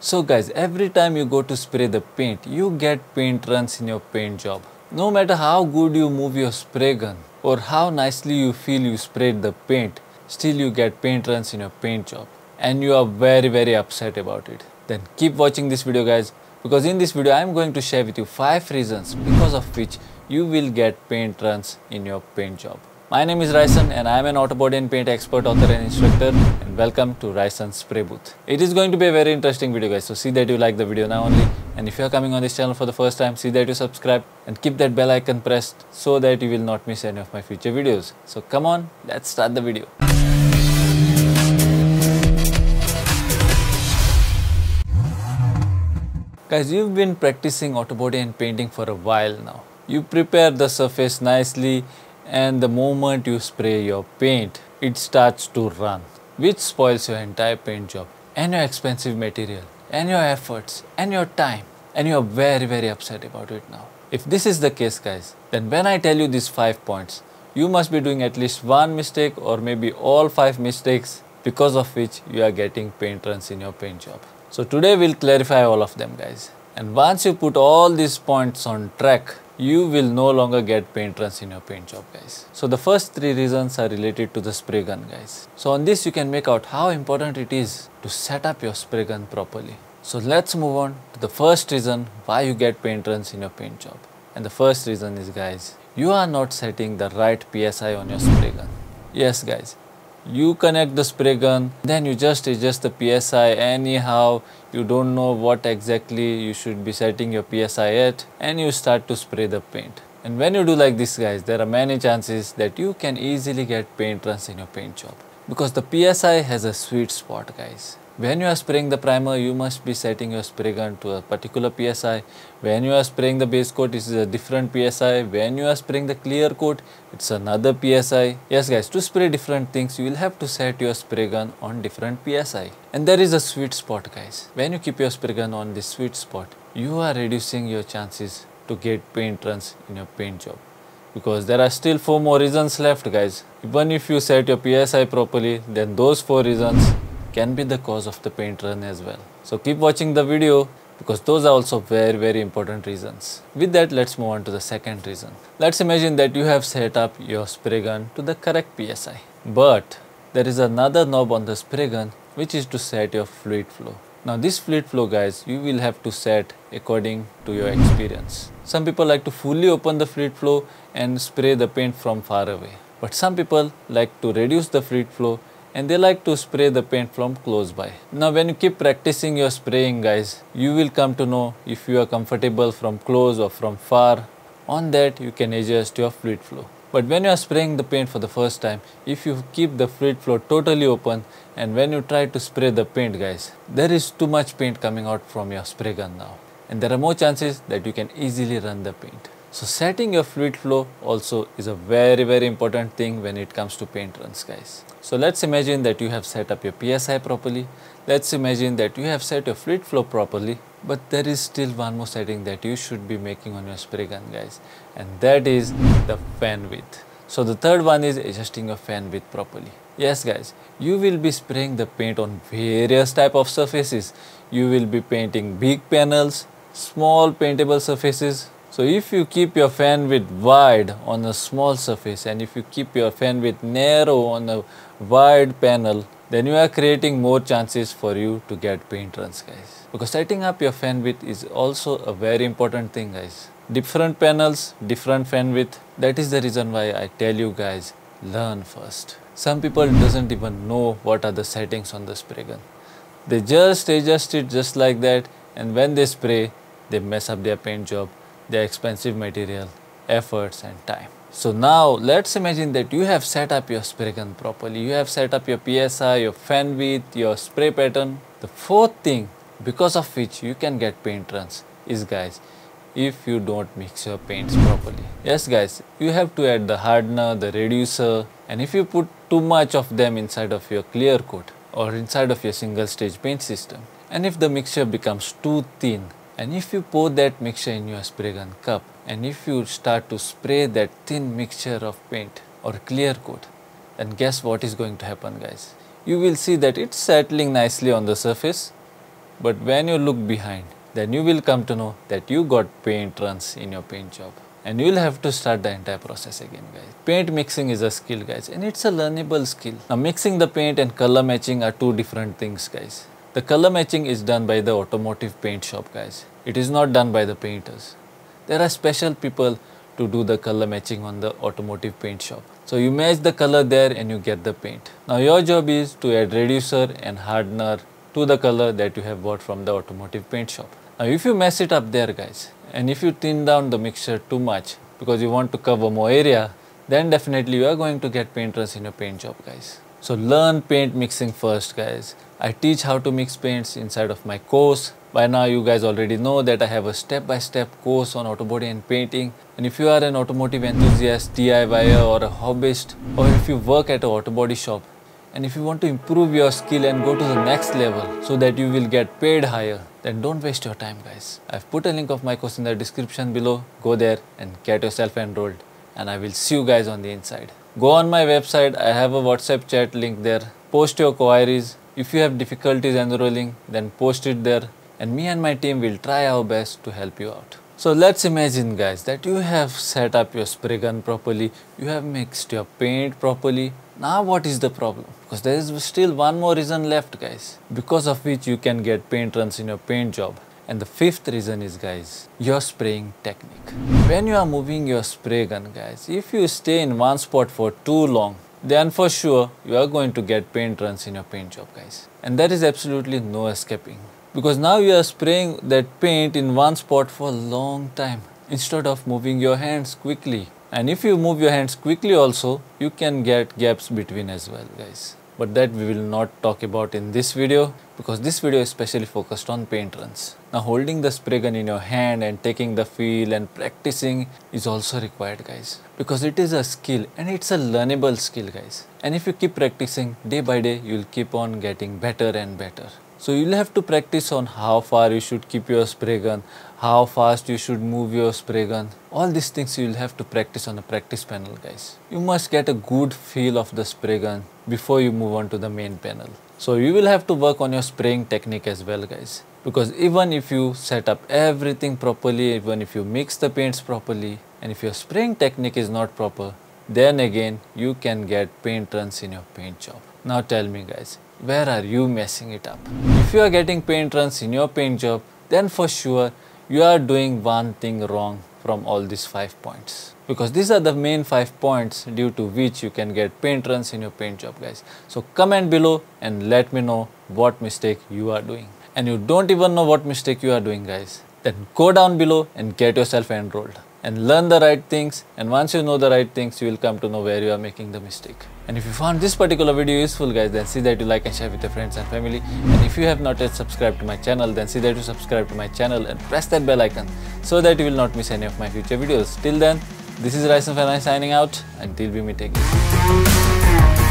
So guys, every time you go to spray the paint, you get paint runs in your paint job. No matter how good you move your spray gun or how nicely you feel you sprayed the paint, still you get paint runs in your paint job and you are very upset about it. Then keep watching this video guys, because in this video I am going to share with you 5 reasons because of which you will get paint runs in your paint job. My name is Ryson and I am an Autobody and paint expert, author and instructor, and welcome to Ryson's Spray Booth. It is going to be a very interesting video guys, so see that you like the video now only, and if you are coming on this channel for the first time, see that you subscribe and keep that bell icon pressed so that you will not miss any of my future videos. So come on, let's start the video. Guys, you've been practicing Autobody and painting for a while now. You prepare the surface nicely, and the moment you spray your paint, it starts to run, which spoils your entire paint job and your expensive material and your efforts and your time, and you are very upset about it now. If this is the case guys, then when I tell you these 5 points, you must be doing at least one mistake or maybe all 5 mistakes because of which you are getting paint runs in your paint job. So today we'll clarify all of them guys, and once you put all these points on track, you will no longer get paint runs in your paint job guys. So the first 3 reasons are related to the spray gun guys. So on this you can make out how important it is to set up your spray gun properly. So let's move on to the first reason why you get paint runs in your paint job. And the first reason is guys, you are not setting the right PSI on your spray gun. Yes guys, you connect the spray gun, then you just adjust the PSI anyhow. You don't know what exactly you should be setting your PSI at, and you start to spray the paint. And when you do like this guys, there are many chances that you can easily get paint runs in your paint job, because the PSI has a sweet spot guys. When you are spraying the primer, you must be setting your spray gun to a particular PSI. When you are spraying the base coat, it is a different PSI. When you are spraying the clear coat, it's another PSI. Yes guys, to spray different things, you will have to set your spray gun on different PSI. And there is a sweet spot guys. When you keep your spray gun on this sweet spot, you are reducing your chances to get paint runs in your paint job. Because there are still 4 more reasons left guys. Even if you set your PSI properly, then those 4 reasons can be the cause of the paint run as well. So keep watching the video, because those are also very important reasons. With that, let's move on to the second reason. Let's imagine that you have set up your spray gun to the correct PSI, but there is another knob on the spray gun which is to set your fluid flow. Now this fluid flow guys, you will have to set according to your experience. Some people like to fully open the fluid flow and spray the paint from far away, but some people like to reduce the fluid flow and they like to spray the paint from close by. Now when you keep practicing your spraying guys, you will come to know if you are comfortable from close or from far. On that you can adjust your fluid flow. But when you are spraying the paint for the first time, if you keep the fluid flow totally open and when you try to spray the paint guys, there is too much paint coming out from your spray gun now, and there are more chances that you can easily run the paint. So setting your fluid flow also is a very important thing when it comes to paint runs guys. So let's imagine that you have set up your PSI properly. Let's imagine that you have set your fluid flow properly, but there is still one more setting that you should be making on your spray gun guys, and that is the fan width. So the third one is adjusting your fan width properly. Yes guys, you will be spraying the paint on various type of surfaces. You will be painting big panels, small paintable surfaces. So if you keep your fan width wide on a small surface, and if you keep your fan width narrow on a wide panel, then you are creating more chances for you to get paint runs guys. Because setting up your fan width is also a very important thing guys. Different panels, different fan width. That is the reason why I tell you guys, learn first. Some people doesn't even know what are the settings on the spray gun. They just adjust it just like that, and when they spray, they mess up their paint job, their expensive material, efforts and time. So now let's imagine that you have set up your spray gun properly. You have set up your PSI, your fan width, your spray pattern. The fourth thing because of which you can get paint runs is guys, if you don't mix your paints properly. Yes guys, you have to add the hardener, the reducer, and if you put too much of them inside of your clear coat or inside of your single stage paint system, and if the mixture becomes too thin, and if you pour that mixture in your spray gun cup, and if you start to spray that thin mixture of paint or clear coat, then guess what is going to happen guys? You will see that it's settling nicely on the surface, But when you look behind, then you will come to know that you got paint runs in your paint job. And you will have to start the entire process again, guys. Paint mixing is a skill, guys, and it's a learnable skill. Now, mixing the paint and color matching are two different things, guys. The color matching is done by the automotive paint shop, guys. It is not done by the painters. There are special people to do the color matching on the automotive paint shop. So you match the color there and you get the paint. Now your job is to add reducer and hardener to the color that you have bought from the automotive paint shop. Now if you mess it up there, guys, and if you thin down the mixture too much because you want to cover more area, then definitely you are going to get paint runs in your paint job, guys. So learn paint mixing first, guys. I teach how to mix paints inside of my course. By now you guys already know that I have a step-by-step course on autobody and painting. And if you are an automotive enthusiast, DIYer or a hobbyist, or if you work at an autobody shop, and if you want to improve your skill and go to the next level so that you will get paid higher, then don't waste your time, guys. I've put a link of my course in the description below. Go there and get yourself enrolled, and I will see you guys on the inside. Go on my website, I have a WhatsApp chat link there. Post your queries. If you have difficulties enrolling, then post it there, and me and my team will try our best to help you out. So let's imagine, guys, that you have set up your spray gun properly, you have mixed your paint properly. Now what is the problem? Because there is still one more reason left, guys, because of which you can get paint runs in your paint job. And the fifth reason is, guys, your spraying technique. When you are moving your spray gun, guys, if you stay in one spot for too long, then for sure you are going to get paint runs in your paint job, guys. And there is absolutely no escaping. Because now you are spraying that paint in one spot for a long time instead of moving your hands quickly. And if you move your hands quickly also, you can get gaps between as well, guys. But that we will not talk about in this video, because this video is specially focused on paint runs. Now holding the spray gun in your hand and taking the feel and practicing is also required, guys. Because it is a skill and it's a learnable skill, guys. And if you keep practicing day by day, you will keep on getting better and better. So you'll have to practice on how far you should keep your spray gun, how fast you should move your spray gun. All these things you'll have to practice on a practice panel, guys. You must get a good feel of the spray gun before you move on to the main panel. So you will have to work on your spraying technique as well, guys. Because even if you set up everything properly, even if you mix the paints properly, and if your spraying technique is not proper, then again you can get paint runs in your paint job. Now tell me, guys, where are you messing it up? If you are getting paint runs in your paint job, then for sure you are doing one thing wrong from all these 5 points. Because these are the main 5 points due to which you can get paint runs in your paint job, guys. So comment below and let me know what mistake you are doing. And you don't even know what mistake you are doing, guys, then go down below and get yourself enrolled and learn the right things. And once you know the right things, you will come to know where you are making the mistake. And if you found this particular video useful, guys, then see that you like and share with your friends and family. And if you have not yet subscribed to my channel, then see that you subscribe to my channel and press that bell icon so that you will not miss any of my future videos. Till then, this is Rysonsspraybooth signing out until we meet again.